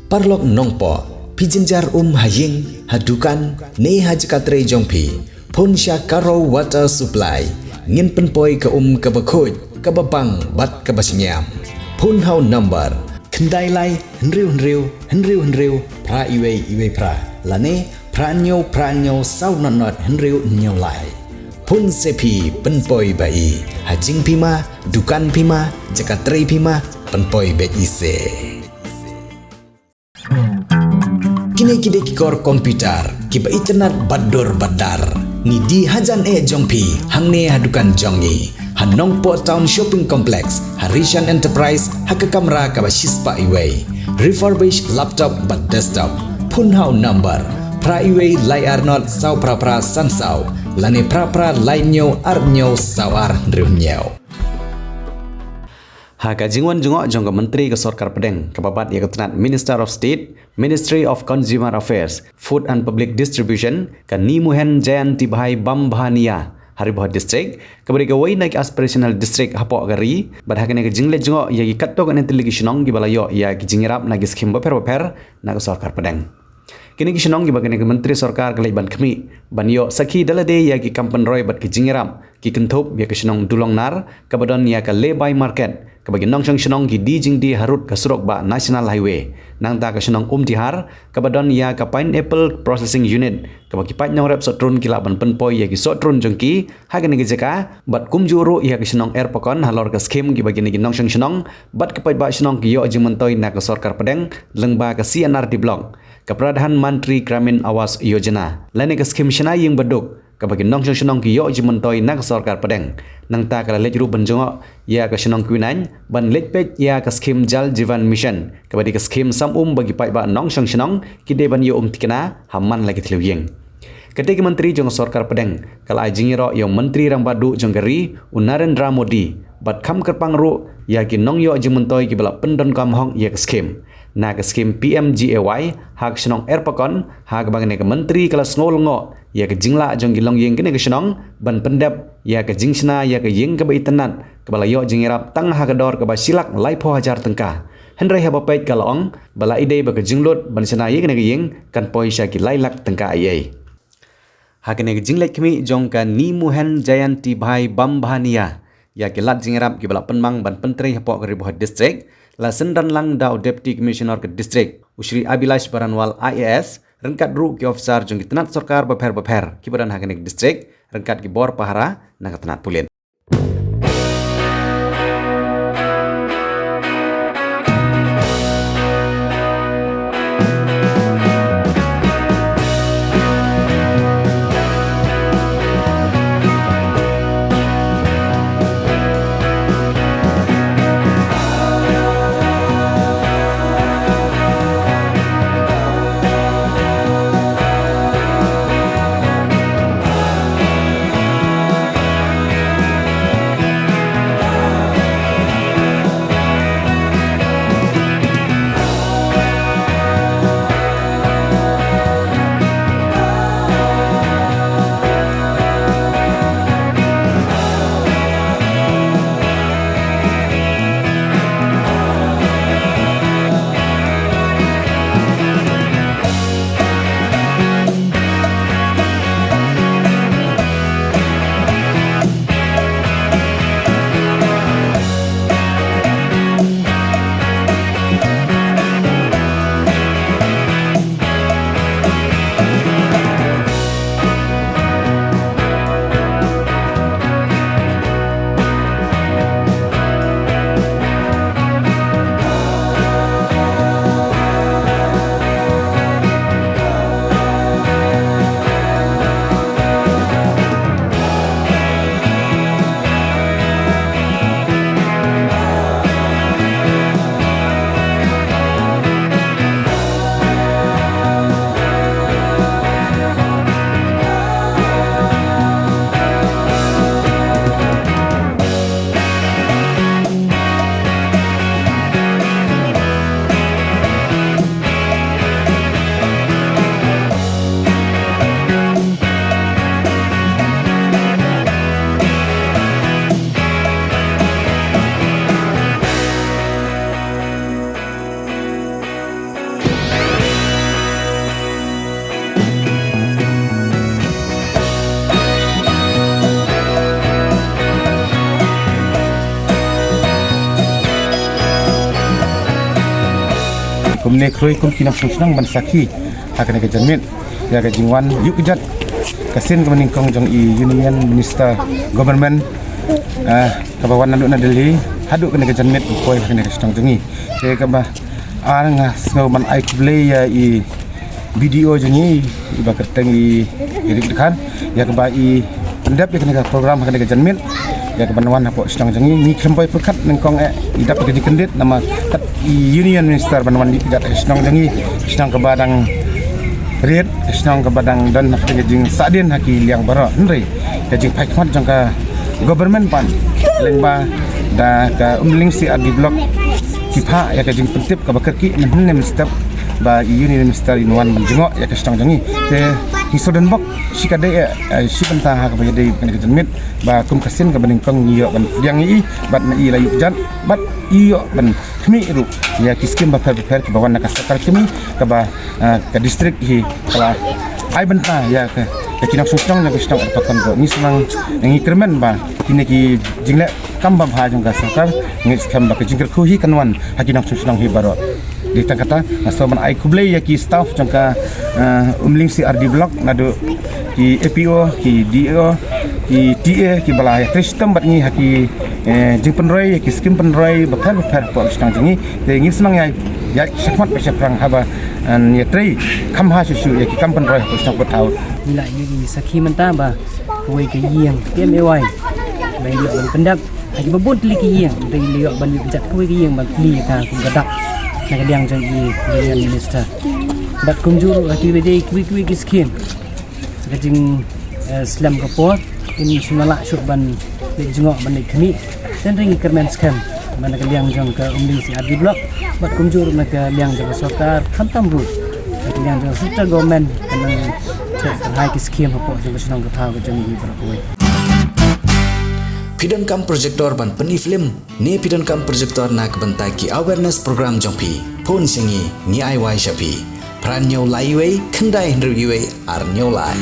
parlok nongpo pijinjar haying hadukan ne hajkatre jongpi ponsya karo water supply ngin penpoi ke kebakhoj kababang bat kabasinyam pun hau number kendai lai henriu pra iwe pra lane pranyo sau not henriu nyau lai pun sepi penpoi bai hajing pima dukan pima jakatre pima penpoi bet ise kini kikor komputer kiba internet badar ni di hajan jongpi hangne hadukan jongi Hanongpo Town Shopping Complex Harishan Enterprise haka kamera kaba shispa iway refurbished laptop but desktop punhau number pra iway layar not sau pra sansau lane pra lainyo arnyo sawar drunyo haka jingwan jongok jongga menteri ke Sorkar Pedeng kebabat ia ketenat Minister of State Ministry of Consumer Affairs Food and Public Distribution kan Nimuhen Jayanti Bahai Bambhania Hariboh District kabari gawai naik aspirational district hapok gari badhakane ke jinglet jengok ya gi katto kan intelligence gi balayo ya gi jingirap nagi skim baper na ke Sorkar Pedang kini gi shinong gi bagane ke menteri Sorkar ke ban khmi banyo sakhi dalade ya gi kampan roy bat gi jingirap gi kenthop ya ke shinong dulong nar kabadon ya ke lebay market kabagi nong shinong gi di jingdi harut ke surok ba national highway nang ta ke shinong tihar kabadon ya ke pineapple processing unit kabagi pat nyong rep sotrun kila ban penpoi ya gi sotrun jongki hagane gi jaka bat kumjuru ya ke shinong airpokon halor ke skim gi bagi nong shinong bat ke pat ba shinong gi yo jimantoi na ke Sorkar Pedang lengba ke CNR di blok ke Pradhan Mantri Gramin Awas Yojana lane ke skim shina ying beduk kabagi nong shinong ki yo jimantoi na ke Sorkar Pedang nang ta kala lej ru benjongok ya ke shinong kuinan ban lej pej ya ke skim Jal Jivan Mission kabadi ke skim samum bagi pat ba nong shinong ki de ban yo tikana hamman lagi tliwing ketika menteri jong Sorkar Pedang kala jingiro yo menteri rambadu jonggeri Narendra Modi bat kham kerpang ru ya ki nong yo jimantoi ki bala pendon kam hong ya ke skim na ke skim PMGAY hak shinong airpokon hak bangne ke menteri kala snolngo ya ke jingla jong gilong yeng kene ke shinong ban pendap ya ke jingsna ya ke yeng ke baitenat ke bala yo jingirap tang ha ke dor ke ba silak laipo hajar tengka henrai ha bapait kalong bala ide ba ke jinglut ban sina ye kene ke yeng kan poi sya ki lailak tengka ai hakene ke jinglek kemi jong ka Nimuhen Jayanti Bahai Bambhania ya ke lat jingirap ki bala penmang ban penteri hapok ke Ribuhat District la sendan lang dau Deputy Commissioner ke District Usri Abilash Baranwal IAS rengkat ru ki officer jong tenat Sorkar baper ki badan hakene ke District rengkat ki bor pahara na tenat pulin kumne kroi kum kinam sungsnang ban sakhi hakane ke janmit ya ke jingwan yuk jat kasin ke meningkong jong i union minister government kabawan nandu na Delhi haduk kene ke janmit koi hakane ke stang jongi te ka ba aranga snowman ai kuble ya i video jongi i ba kerteng i irik kan ya ke ba i pendap ya kene ke program hakane ke janmit ya kebenaran apa sedang jangi ni kempai pekat nengkong idap ke dikendit nama kat union minister benawan idat sedang jangi sedang ke badang red sedang ke badang dan nak jing sadin haki liang bara nri ke jing paikmat jangka government pan lengba da ka umling si adi blok kipa ya ke jing pentip ke bakerki nem step ba union minister inwan menjengok ya ke sedang jangi te hisodan bok sikade si bentah ha ka jadi kene jenmit ba kum kasin ka beningkong iyo ban yang i bat na i layu jan bat iyo ban kmi ru ya kiskim ba per ke bawan na kasakar kmi ka ba ka distrik hi kala ai bentah ya ke kinak sungsang na gustang atakan ko ni senang ngi kermen ba kini ki jingle kamba bha jong ka sakar ngi skam ba ke jingker khu hi kanwan hakinak sungsang hi baro di kata asaman ai kuble ya ki staff jangka umling si RD block nado ki APO ki DO ki TA ki balaya sistem bat ni haki jing penroi ki skim penroi bakal po stang jingi te ngi senang ya sakmat pe seprang haba ya trei kam ha su ya ki kam penroi po stang potau nila yi sakhi manta ba koi ke yeng TMAY bai liok ban pendak haki babon tli ki yeng dai liok ban jat koi ke yeng ban tli ka kum gadak nak liang jang i union minister bat kumjuru hati bede kwi skin sekajing slam kapot in sunala syuk ban le jengok ban le khni dan ring kermen skam ban nak liang jang ke umling si adi blok bat kumjuru nak liang jang sokar khantam ru liang jang central government kan hai ki skim kapot jang sunang kapau ke jang i berkoi Pidon kam projector ban pani film ne pidon kam projector nak bentai ki awareness program jongpi phone singi ni ai wai shapi pran nyau lai wei khandai hndru gi wei ar nyau lai